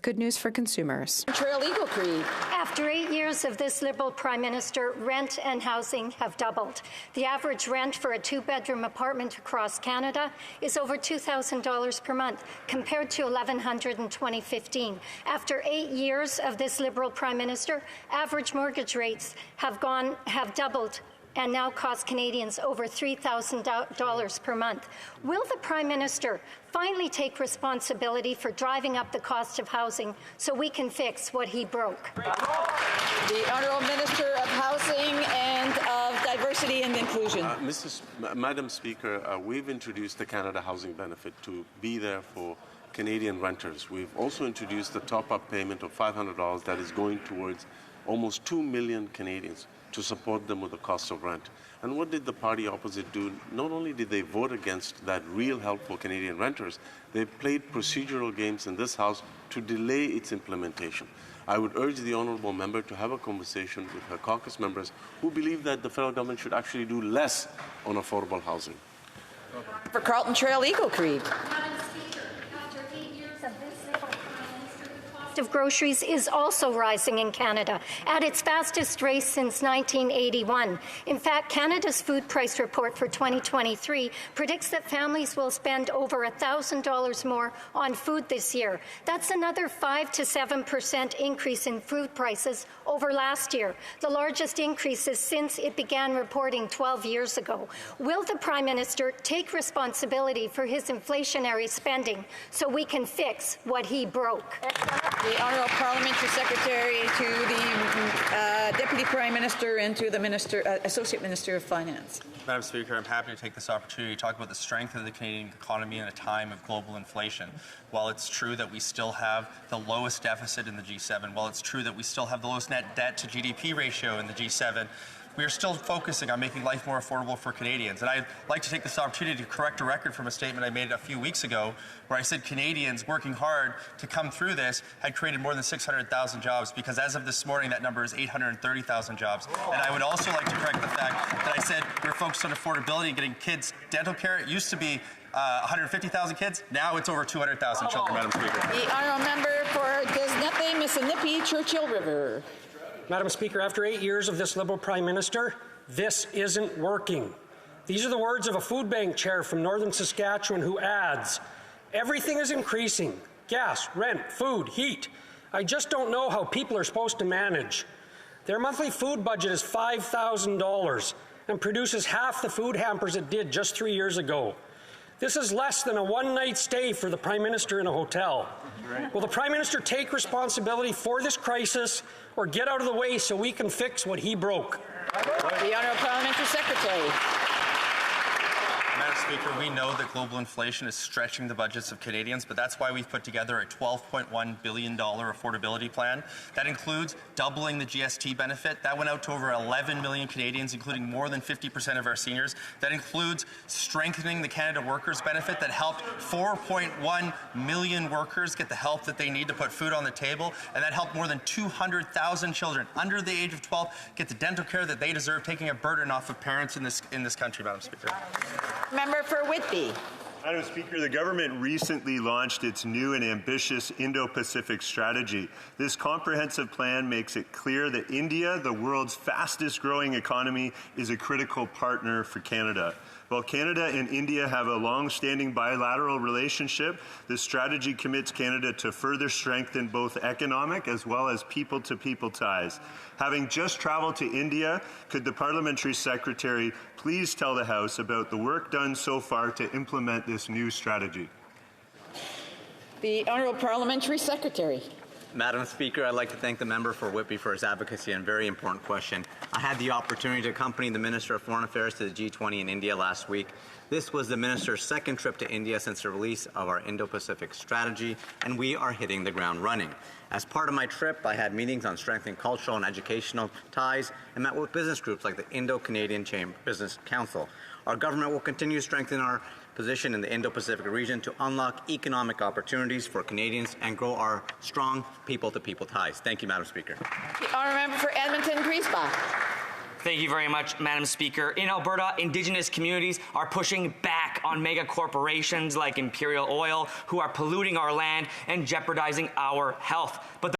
with good news for consumers. Trail Eagle Creed. After 8 years of this Liberal Prime Minister, rent and housing have doubled. The average rent for a two-bedroom apartment across Canada is over $2,000 per month, compared to $1,100 in 2015. After 8 years of this Liberal Prime Minister, average mortgage rates have doubled and now cost Canadians over $3,000 per month. Will the Prime Minister finally take responsibility for driving up the cost of housing so we can fix what he broke? The Honourable Minister of Housing and of Diversity and Inclusion. Madam Speaker, we've introduced the Canada Housing Benefit to be there for Canadian renters. We've also introduced the top-up payment of $500 that is going towards almost 2 million Canadians to support them with the cost of rent. And what did the party opposite do? Not only did they vote against that real help for Canadian renters, they played procedural games in this House to delay its implementation. I would urge the honourable member to have a conversation with her caucus members who believe that the federal government should actually do less on affordable housing. For Carlton Trail Eagle Creed. Of groceries is also rising in Canada at its fastest rate since 1981. In fact, Canada's food price report for 2023 predicts that families will spend over $1,000 more on food this year. That's another 5 to 7% increase in food prices over last year, the largest increases since it began reporting 12 years ago. Will the Prime Minister take responsibility for his inflationary spending so we can fix what he broke? The Honourable Parliamentary Secretary to the Deputy Prime Minister and to the Associate Minister of Finance. Madam Speaker, I'm happy to take this opportunity to talk about the strength of the Canadian economy in a time of global inflation. While it's true that we still have the lowest deficit in the G7, while it's true that we still have the lowest net debt to GDP ratio in the G7, we are still focusing on making life more affordable for Canadians. And I'd like to take this opportunity to correct a record from a statement I made a few weeks ago where I said Canadians working hard to come through this had created more than 600,000 jobs, because as of this morning, that number is 830,000 jobs. And I would also like to correct the fact that I said we're focused on affordability and getting kids dental care. It used to be 150,000 kids. Now it's over 200,000 children, Madam Speaker. The Honourable Member for Desnepe, Mississippi, Churchill River. Madam Speaker, after 8 years of this Liberal Prime Minister, this isn't working. These are the words of a food bank chair from northern Saskatchewan who adds, "Everything is increasing. Gas, rent, food, heat. I just don't know how people are supposed to manage." Their monthly food budget is $5,000 and produces half the food hampers it did just 3 years ago. This is less than a one-night stay for the Prime Minister in a hotel. Will the Prime Minister take responsibility for this crisis or get out of the way so we can fix what he broke? The Honourable Parliamentary Secretary. Madam Speaker, we know that global inflation is stretching the budgets of Canadians, but that's why we've put together a $12.1 billion affordability plan. That includes doubling the GST benefit. That went out to over 11 million Canadians, including more than 50% of our seniors. That includes strengthening the Canada Workers benefit that helped 4.1 million workers get the help that they need to put food on the table, and that helped more than 200,000 children under the age of 12 get the dental care that they deserve, taking a burden off of parents in this country, Madam Speaker. Member for Whitby. Madam Speaker, the government recently launched its new and ambitious Indo-Pacific strategy. This comprehensive plan makes it clear that India, the world's fastest-growing economy, is a critical partner for Canada. While Canada and India have a long-standing bilateral relationship, this strategy commits Canada to further strengthen both economic as well as people-to-people ties. Having just traveled to India, could the Parliamentary Secretary please tell the House about the work done so far to implement this new strategy? The Honourable Parliamentary Secretary. Madam Speaker, I'd like to thank the member for Whitby for his advocacy on a very important question. I had the opportunity to accompany the Minister of Foreign Affairs to the G20 in India last week. This was the Minister's second trip to India since the release of our Indo-Pacific strategy, and we are hitting the ground running. As part of my trip, I had meetings on strengthening cultural and educational ties and met with business groups like the Indo-Canadian Chamber Business Council. Our government will continue to strengthen our position in the Indo-Pacific region to unlock economic opportunities for Canadians and grow our strong people-to-people ties. Thank you, Madam Speaker. The Honourable Member for Edmonton, Griesbach. Thank you very much, Madam Speaker. In Alberta, Indigenous communities are pushing back on mega corporations like Imperial Oil, who are polluting our land and jeopardizing our health. But